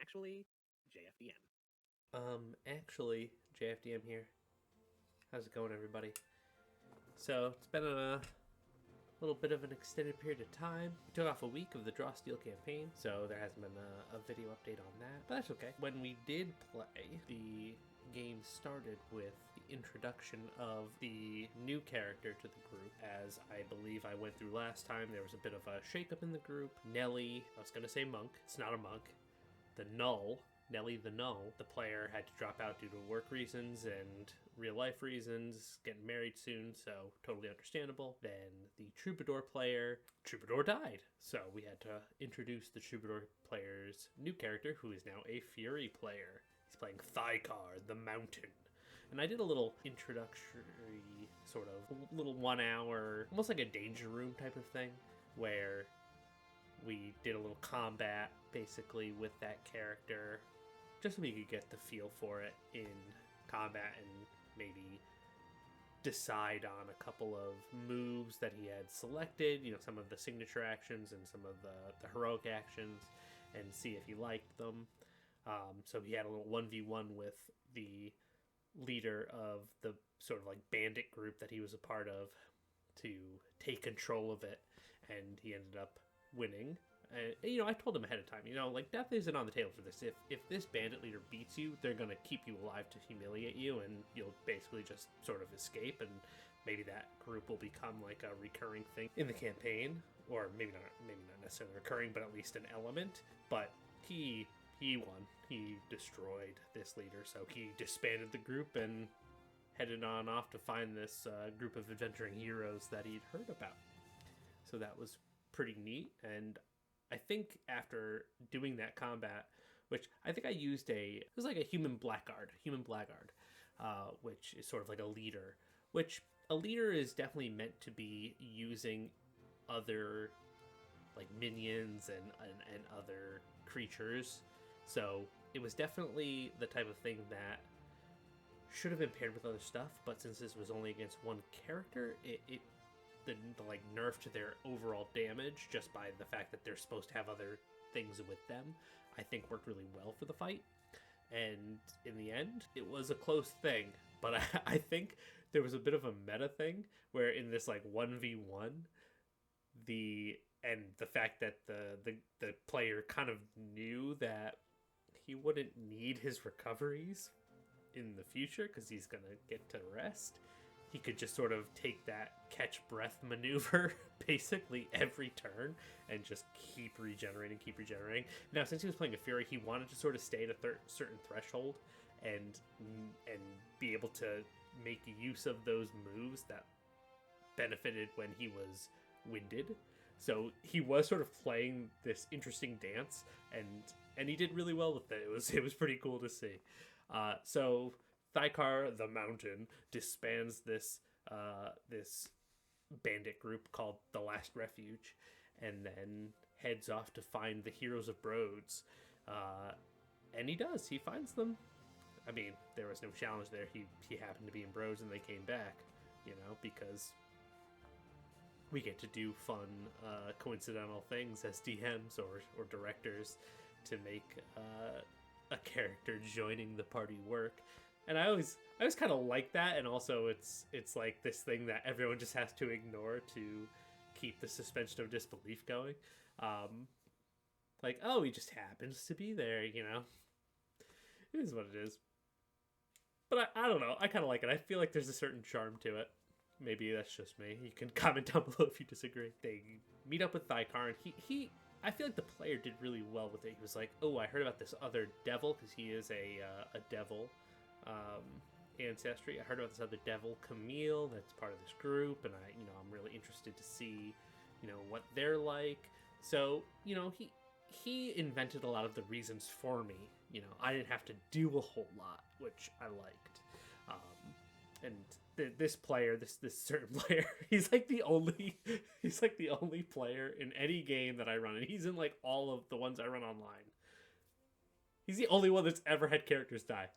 Actually JFDM. Actually JFDM here. How's it going, everybody? So it's been a little bit of an extended period of time. We took off a week of the Draw Steel campaign, so there hasn't been a video update on that, but that's okay. When we did play, the game started with the introduction of the new character to the group. As I believe I went through last time, there was a bit of a shakeup in the group. Nellie, I was gonna say monk, it's not a monk. The Null, Nellie the Null, the player had to drop out due to work reasons and real life reasons, getting married soon, so totally understandable. Then the Troubadour player, Troubadour died, so we had to introduce the Troubadour player's new character, who is now a Fury player. He's playing Thykar the Mountain. And I did a little introductory, sort of, little 1 hour, almost like a danger room type of thing, where we did a little combat, basically, with that character, just so we could get the feel for it in combat and maybe decide on a couple of moves that he had selected, you know, some of the signature actions and some of the heroic actions, and see if he liked them. So he had a little 1v1 with the leader of the sort of like bandit group that he was a part of to take control of it, and he ended up winning. And, you know, I told him ahead of time, you know, like, death isn't on the table for this. If this bandit leader beats you, they're going to keep you alive to humiliate you, and you'll basically just sort of escape, and maybe that group will become like a recurring thing in the campaign, or maybe not necessarily recurring, but at least an element. But he won. He destroyed this leader, so he disbanded the group and headed on off to find this group of adventuring heroes that he'd heard about. So that was pretty neat. And I think after doing that combat, which I think I used it was like a human blackguard, which is sort of like a leader, which a leader is definitely meant to be using other like minions and other creatures. So it was definitely the type of thing that should have been paired with other stuff, but since this was only against one character, the like nerf to their overall damage just by the fact that they're supposed to have other things with them, I think worked really well for the fight. And in the end, it was a close thing, but I think there was a bit of a meta thing where in this like 1v1, the fact that the player kind of knew that he wouldn't need his recoveries in the future because he's gonna get to rest, he could just sort of take that catch breath maneuver basically every turn and just keep regenerating. Now, since he was playing a Fury, he wanted to sort of stay at a certain threshold and be able to make use of those moves that benefited when he was winded. So he was sort of playing this interesting dance, and he did really well with it. It was pretty cool to see. So Thykar the Mountain disbands this bandit group called the Last Refuge, and then heads off to find the heroes of Broads. And he finds them. I mean, there was no challenge there. He happened to be in Broads and they came back, you know, because we get to do fun coincidental things as DMs or directors to make a character joining the party work. And I always kind of like that, and also it's like this thing that everyone just has to ignore to keep the suspension of disbelief going. Like, oh, he just happens to be there, you know? It is what it is. But I don't know, I kind of like it. I feel like there's a certain charm to it. Maybe that's just me. You can comment down below if you disagree. They meet up with Thykar, and he I feel like the player did really well with it. He was like, oh, I heard about this other devil, because he is a devil ancestry. I heard about this other devil, Camille, that's part of this group, and I'm really interested to see, what they're like. So, he invented a lot of the reasons for me. I didn't have to do a whole lot, which I liked. And this player, this certain player, he's like the only player in any game that I run, and he's in like all of the ones I run online. He's the only one that's ever had characters die.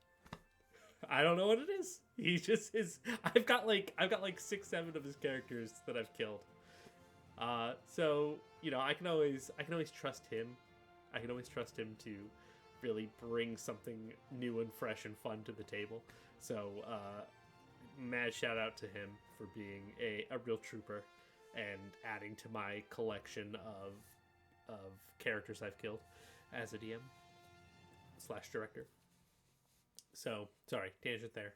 I don't know what it is. He just is. I've got like 6-7 of his characters that I've killed. So I can always trust him. I can always trust him to really bring something new and fresh and fun to the table. So mad shout out to him for being a real trooper and adding to my collection of characters I've killed as a DM / director. So, sorry, tangent there.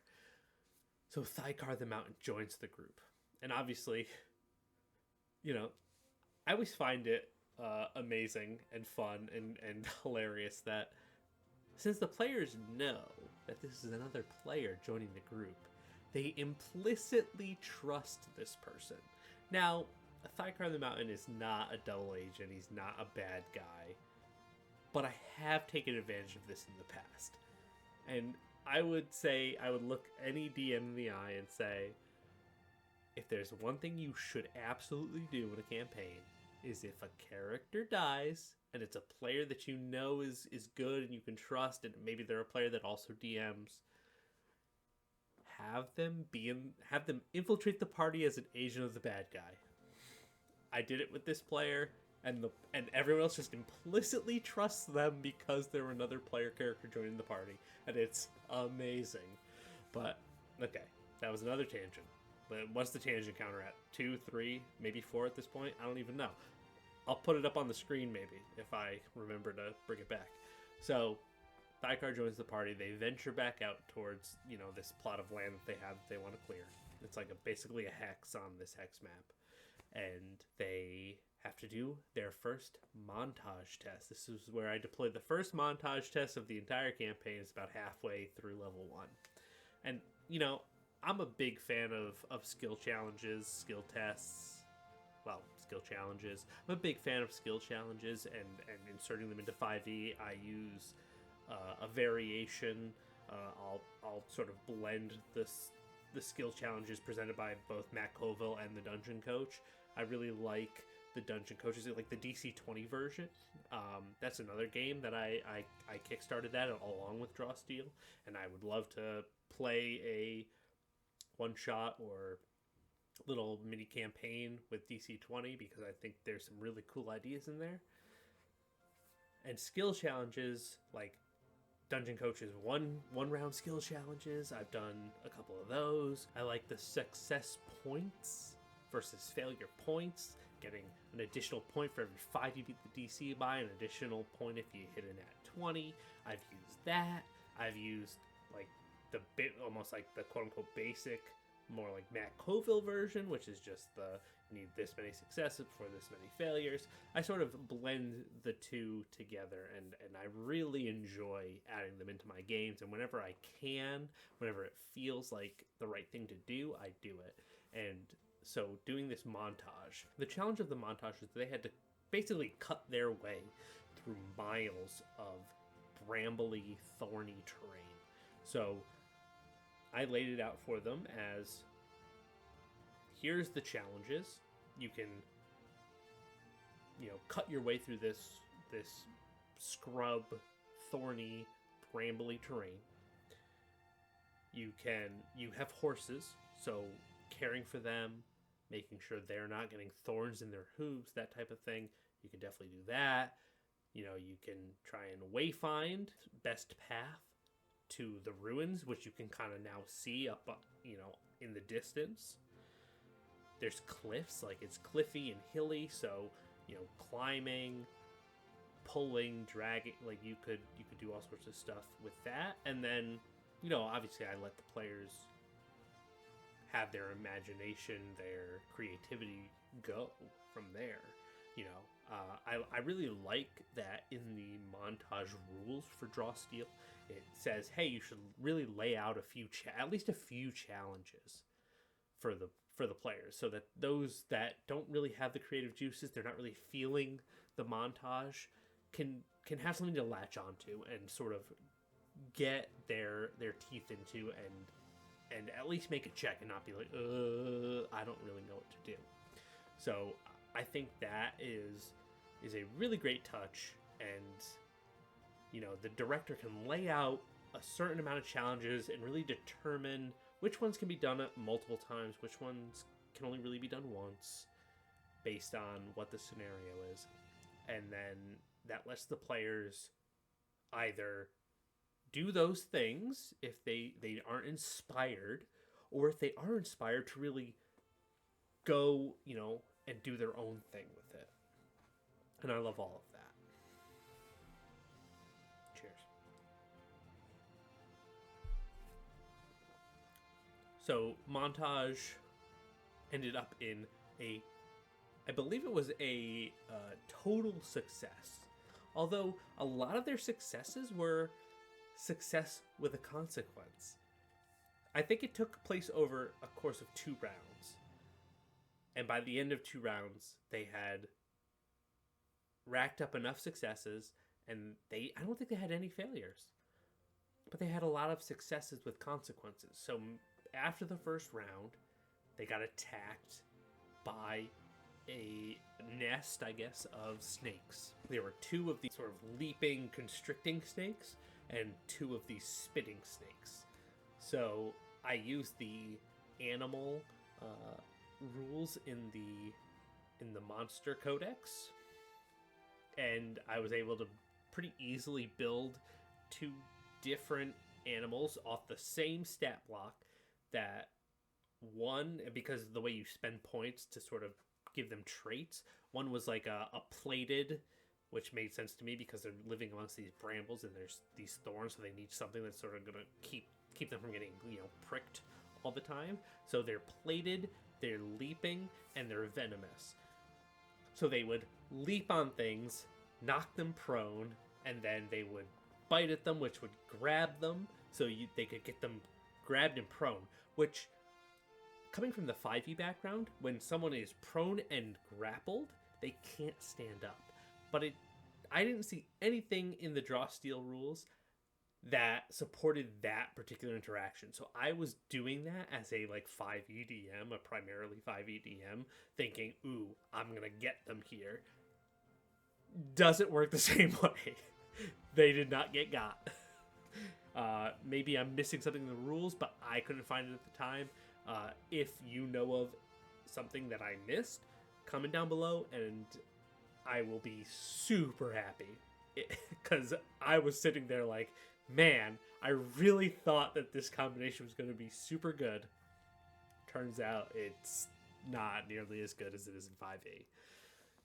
So Thykar the Mountain joins the group. And obviously, you know, I always find it amazing and fun and hilarious that since the players know that this is another player joining the group, they implicitly trust this person. Now, Thykar the Mountain is not a double agent, he's not a bad guy, but I have taken advantage of this in the past. And I would say, I would look any DM in the eye and say, if there's one thing you should absolutely do in a campaign, is if a character dies, and it's a player that you know is good and you can trust, and maybe they're a player that also DMs, have them infiltrate the party as an agent of the bad guy. I did it with this player, and everyone else just implicitly trusts them because they're another player character joining the party, and it's amazing. But okay, that was another tangent. But what's the tangent counter at? 2, 3, maybe 4 at this point? I don't even know. I'll put it up on the screen maybe if I remember to bring it back. So Thykar joins the party. They venture back out towards, you know, this plot of land that they have that they want to clear. It's like basically a hex on this hex map. And they have to do their first montage test. This is where I deployed the first montage test of the entire campaign. It's about halfway through level 1. And, you know, I'm a big fan of skill challenges, skill tests. Well, skill challenges. I'm a big fan of skill challenges and inserting them into 5e. I use a variation. I'll sort of blend the skill challenges presented by both Matt Colville and the Dungeon Coach. I really like the Dungeon Coaches, like the DC-20 version. That's another game that I kickstarted that along with Draw Steel, and I would love to play a one-shot or little mini campaign with DC-20 because I think there's some really cool ideas in there. And skill challenges, like Dungeon Coach's one round skill challenges, I've done a couple of those. I like the success points versus failure points, getting an additional point for every 5 you beat the DC by, an additional point if you hit an at 20. I've used that. I've used like the bit almost like the quote-unquote basic, more like Matt Colville version, which is just you need this many successes for this many failures. I sort of blend the two together, and I really enjoy adding them into my games, and whenever I can, whenever it feels like the right thing to do, I do it. And so doing this montage, the challenge of the montage is they had to basically cut their way through miles of brambly, thorny terrain. So I laid it out for them as, here's the challenges. You can, you know, cut your way through this scrub, thorny, brambly terrain. You have horses, so caring for them, making sure they're not getting thorns in their hooves, that type of thing. You can definitely do that. You know, you can try and wayfind best path to the ruins, which you can kind of now see up, you know, in the distance. There's cliffs, like it's cliffy and hilly, so, you know, climbing, pulling, dragging, like you could do all sorts of stuff with that. And then, you know, obviously I let the players have their imagination, their creativity go from there. You know, I really like that in the montage rules for Draw Steel, it says, hey, you should really lay out at least a few challenges for the players, so that those that don't really have the creative juices, they're not really feeling the montage, can have something to latch onto and sort of get their teeth into and at least make a check and not be like, I don't really know what to do. So I think that is a really great touch, and you know, the director can lay out a certain amount of challenges and really determine which ones can be done multiple times, which ones can only really be done once, based on what the scenario is. And then that lets the players either do those things if they aren't inspired, or if they are inspired to really go, and do their own thing with it. And I love all of that. Cheers. So Montage ended up in I believe it was a total success. Although a lot of their successes were success with a consequence. I think it took place over a course of 2 rounds. And by the end of 2 rounds, they had racked up enough successes, and I don't think they had any failures. But they had a lot of successes with consequences. So after the first round, they got attacked by a nest, I guess, of snakes. There were 2 of these sort of leaping, constricting snakes, and 2 of these spitting snakes. So I used the animal rules in the monster codex, and I was able to pretty easily build 2 different animals off the same stat block. That one, because of the way you spend points to sort of give them traits, one was like a plated, which made sense to me because they're living amongst these brambles and there's these thorns, so they need something that's sort of gonna keep them from getting pricked all the time. So they're plated, they're leaping, and they're venomous. So they would leap on things, knock them prone, and then they would bite at them, which would grab them, so they could get them grabbed and prone. Which, coming from the 5e background, when someone is prone and grappled, they can't stand up. But I didn't see anything in the draw steal rules that supported that particular interaction. So I was doing that as a 5e DM, a primarily 5e DM, thinking, ooh, I'm gonna get them here. Doesn't work the same way. They did not get got. Maybe I'm missing something in the rules, but I couldn't find it at the time. If you know of something that I missed, comment down below and I will be super happy. Because I was sitting there like, man, I really thought that this combination was going to be super good. Turns out it's not nearly as good as it is in 5e.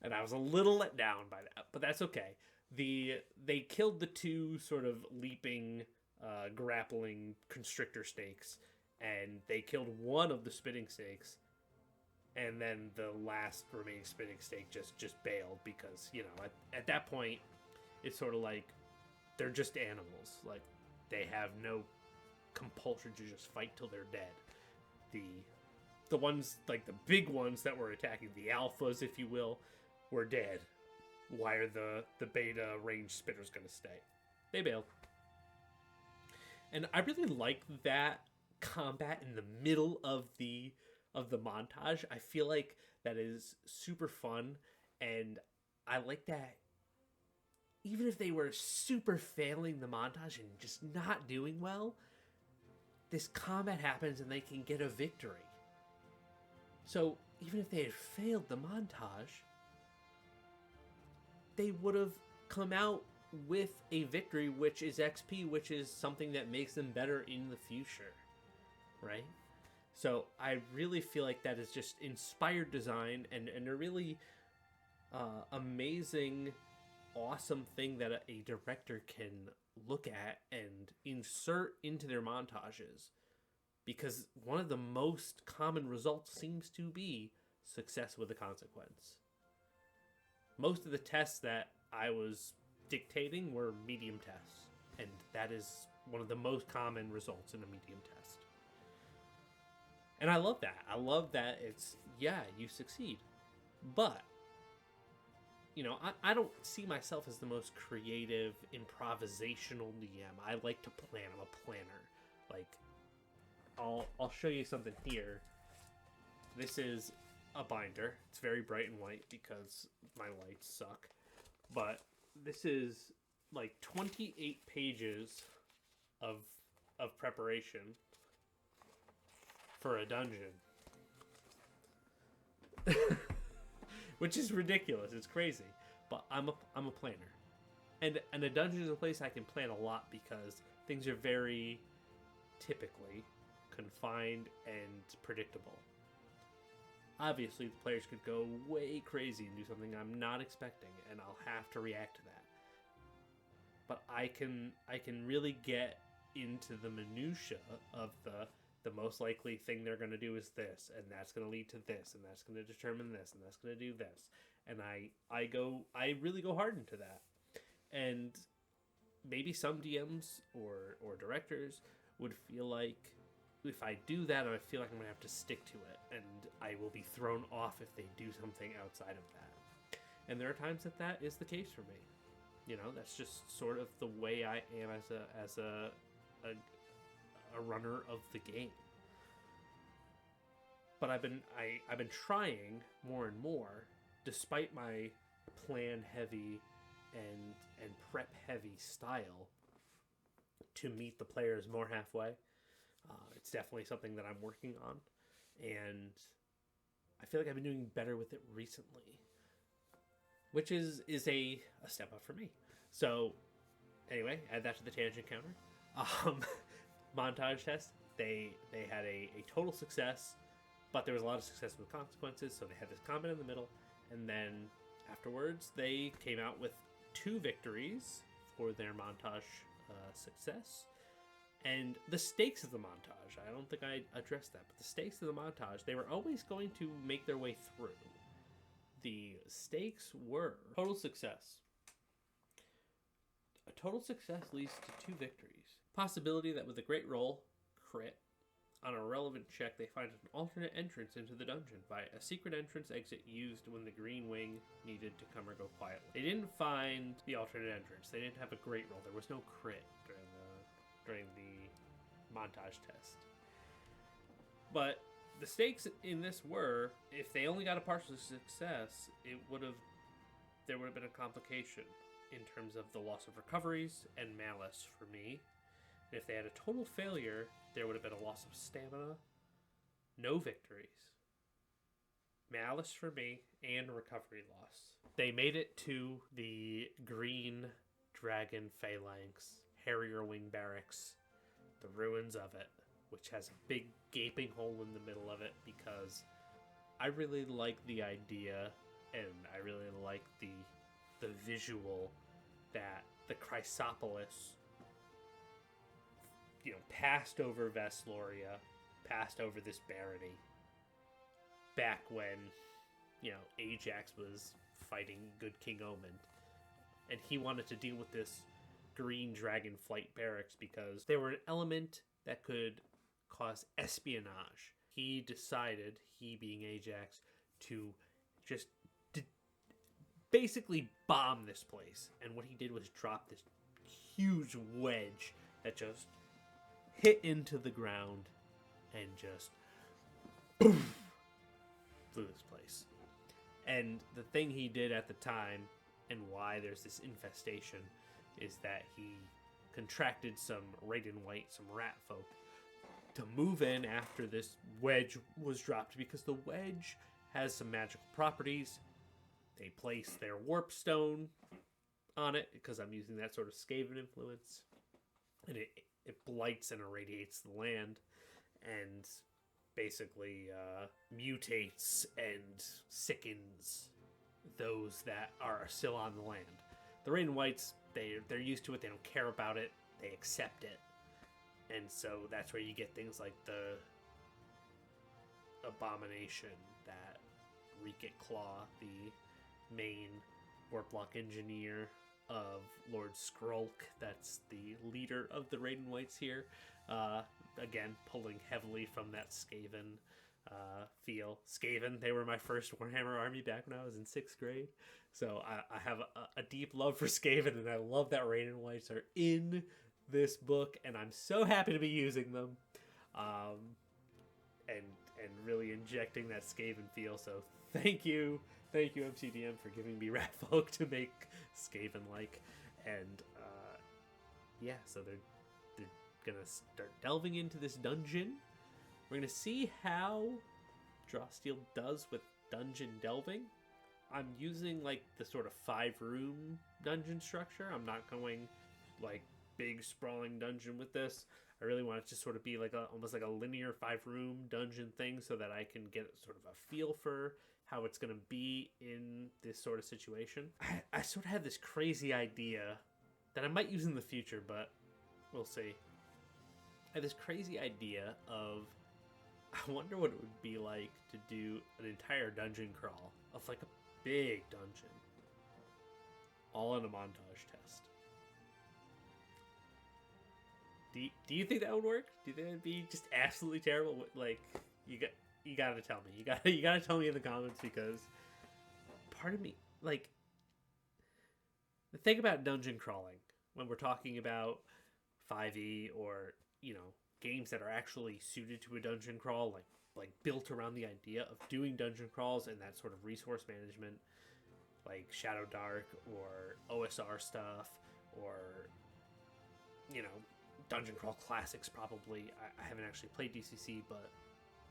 And I was a little let down by that, but that's okay. They killed the 2 sort of leaping, grappling constrictor snakes, and they killed one of the spitting snakes, and then the last remaining spitting snake just bailed because, at that point, it's sort of like they're just animals. Like, they have no compulsion to just fight till they're dead. The ones, like the big ones that were attacking, the alphas, if you will, were dead. Why are the beta range spitters going to stay? They bailed. And I really like that combat in the middle of the montage. I feel like that is super fun, and I like that even if they were super failing the montage and just not doing well, this combat happens and they can get a victory. So even if they had failed the montage, they would have come out with a victory, which is XP, which is something that makes them better in the future, right? So I really feel like that is just inspired design and a really amazing, awesome thing that a director can look at and insert into their montages. Because one of the most common results seems to be success with a consequence. Most of the tests that I was dictating were medium tests, and that is one of the most common results in a medium test. And I love that. I love that it's, yeah, you succeed. But, you know, I don't see myself as the most creative, improvisational DM. I like to plan. I'm a planner. Like, I'll show you something here. This is a binder. It's very bright and white because my lights suck. But this is like 28 pages of preparation for a dungeon. Which is ridiculous. It's crazy. But I'm a planner. And a dungeon is a place I can plan a lot because things are very typically confined and predictable. Obviously, the players could go way crazy and do something I'm not expecting, and I'll have to react to that. But I can really get into the minutia of the most likely thing they're going to do is this, and that's going to lead to this, and that's going to determine this, and that's going to do this. And I really go hard into that. And maybe some DMs or directors would feel like if I do that, I feel like I'm going to have to stick to it, and I will be thrown off if they do something outside of that. And there are times that is the case for me. You know, that's just sort of the way I am as a runner of the game. But I've been trying more and more, despite my plan heavy and prep heavy style, to meet the players more halfway. It's definitely something that I'm working on, and I feel like I've been doing better with it recently, which is a step up for me. So anyway, add that to the tangent counter. Montage test, they had a total success, but there was a lot of success with consequences, so they had this combat in the middle, and then afterwards they came out with 2 victories for their montage success. And the stakes of the montage, I don't think I addressed that, but the stakes of the montage, they were always going to make their way through. The stakes were total success. A total success leads to 2 victories. Possibility that with a great roll, crit, on a relevant check, they find an alternate entrance into the dungeon via a secret entrance exit used when the green wing needed to come or go quietly. They didn't find the alternate entrance. They didn't have a great roll. There was no crit during the montage test. But the stakes in this were, if they only got a partial success, there would have been a complication in terms of the loss of recoveries and malice for me. And if they had a total failure, there would have been a loss of stamina, no victories, malice for me, and recovery loss. They made it to the Green Dragon Phalanx Harrier Wing Barracks, the ruins of it, which has a big gaping hole in the middle of it because I really like the idea and I really like the visual that the Chrysopolis, you know, passed over Vesloria, passed over this barony back when, you know, Ajax was fighting Good King Omen, and he wanted to deal with this Green Dragon Flight Barracks because they were an element that could cause espionage. He decided, he being Ajax, to just basically bomb this place. And what he did was drop this huge wedge that just hit into the ground and just boom, flew this place. And the thing he did at the time, and why there's this infestation, is that he contracted some red and white, some rat folk, to move in after this wedge was dropped, because the wedge has some magical properties. They place their warp stone on it, because I'm using that sort of Skaven influence, and it blights and irradiates the land, and basically mutates and sickens those that are still on the land. The red and whites, they're used to it. They don't care about it. They accept it. And so that's where you get things like the Abomination, that Reekit Claw, the main Warplock engineer of Lord Skrulk. That's the leader of the red and whites here. Again, pulling heavily from that Skaven feel. Skaven, they were my first Warhammer army back when I was in 6th grade. So I have a deep love for Skaven, and I love that red and whites are in this book, and I'm so happy to be using them. And really injecting that Skaven feel. So thank you MCDM for giving me rat folk to make Skaven-like. And yeah, so they're gonna start delving into this dungeon. We're gonna see how Drawsteel does with dungeon delving. I'm using like the sort of 5-room dungeon structure. I'm not going like big sprawling dungeon with this. I really want it to sort of be like almost like a linear 5-room dungeon thing, so that I can get sort of a feel for how it's going to be in this sort of situation. I sort of had this crazy idea that I might use in the future, but we'll see. I had this crazy idea of, I wonder what it would be like to do an entire dungeon crawl of like a big dungeon, all in a montage test. Do you think that would work? Do you think that'd be just absolutely terrible? Like, you gotta tell me. You gotta tell me in the comments, because part of me, like, the thing about dungeon crawling, when we're talking about 5e, or, you know, games that are actually suited to a dungeon crawl, like built around the idea of doing dungeon crawls and that sort of resource management, like Shadow Dark or OSR stuff, or, you know, Dungeon Crawl Classics probably. I haven't actually played DCC, but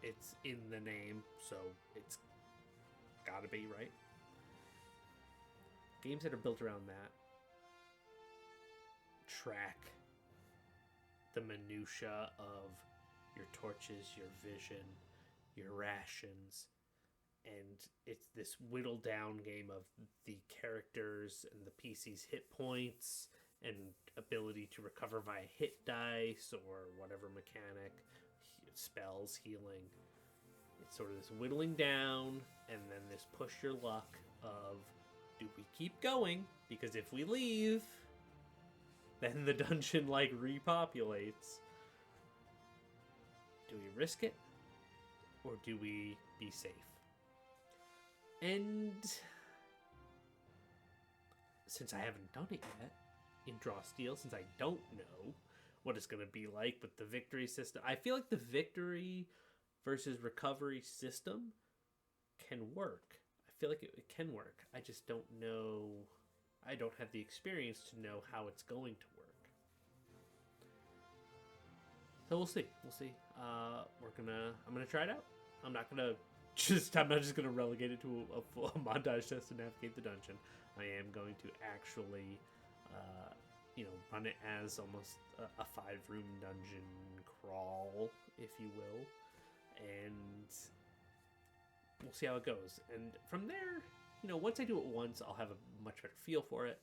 it's in the name, so it's gotta be, right? Games that are built around that track the minutia of your torches, your vision, your rations, and it's this whittled down game of the characters and the PC's hit points and ability to recover via hit dice or whatever mechanic, spells, healing. It's sort of this whittling down, and then this push your luck of, do we keep going? Because if we leave, then the dungeon like repopulates. Do we risk it, or do we be safe? And since I haven't done it yet in Draw Steel, since I don't know what it's going to be like with the victory system, I feel like the victory versus recovery system can work. I feel like it can work. I just don't know. I don't have the experience to know how it's going to work. So we'll see. We'll see. I'm gonna try it out. I'm not just gonna relegate it to a full montage test to navigate the dungeon. I am going to actually, run it as almost a 5-room dungeon crawl, if you will, and we'll see how it goes. And from there, once I do it once, I'll have a much better feel for it,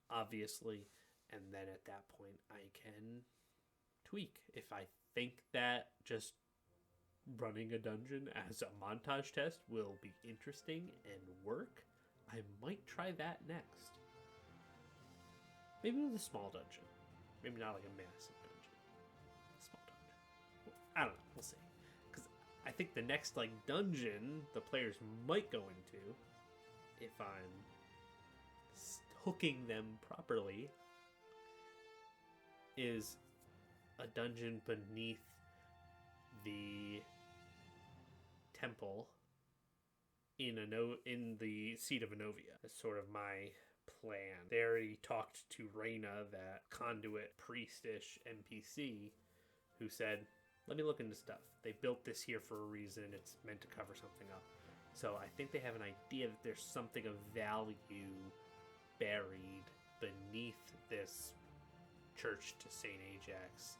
obviously, and then at that point, I can tweak. If I think that just running a dungeon as a montage test will be interesting and work, I might try that next. Maybe with a small dungeon. Maybe not like a massive dungeon. A small dungeon. I don't know. We'll see. Because I think the next dungeon the players might go into, if I'm hooking them properly, is a dungeon beneath the temple in the seat of Anovia. That's sort of my plan. They already talked to Reyna, that conduit priestish NPC, who said, let me look into stuff. They built this here for a reason. It's meant to cover something up. So I think they have an idea that there's something of value buried beneath this church to St. Ajax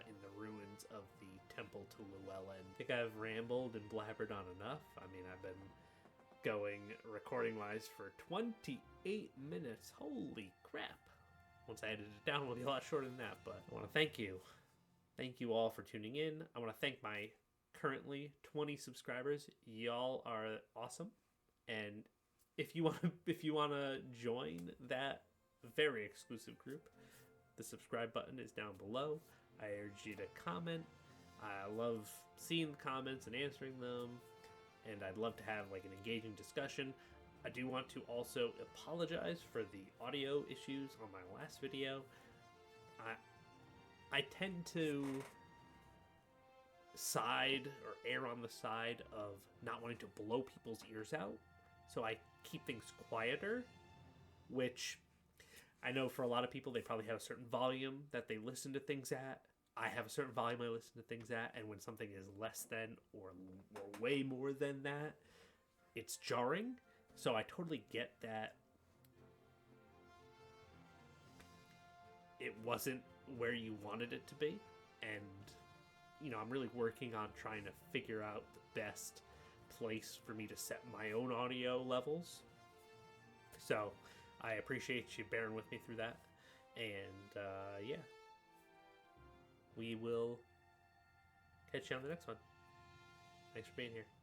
in the ruins of the temple to Llewellyn. I think I've rambled and blabbered on enough. I mean, I've been going recording-wise for 28 minutes. Holy crap. Once I edit it down, it'll be a lot shorter than that, but I want to thank you. Thank you all for tuning in. I want to thank my currently 20 subscribers. Y'all are awesome. And if you want to join that very exclusive group, the subscribe button is down below. I urge you to comment. I love seeing the comments and answering them, and I'd love to have an engaging discussion. I do want to also apologize for the audio issues on my last video. I tend to side or err on the side of not wanting to blow people's ears out, so I keep things quieter, which I know for a lot of people, they probably have a certain volume that they listen to things at. I have a certain volume I listen to things at, and when something is less than or way more than that, it's jarring. So I totally get that it wasn't where you wanted it to be. And, you know, I'm really working on trying to figure out the best place for me to set my own audio levels. So I appreciate you bearing with me through that. And, yeah. We will catch you on the next one. Thanks for being here.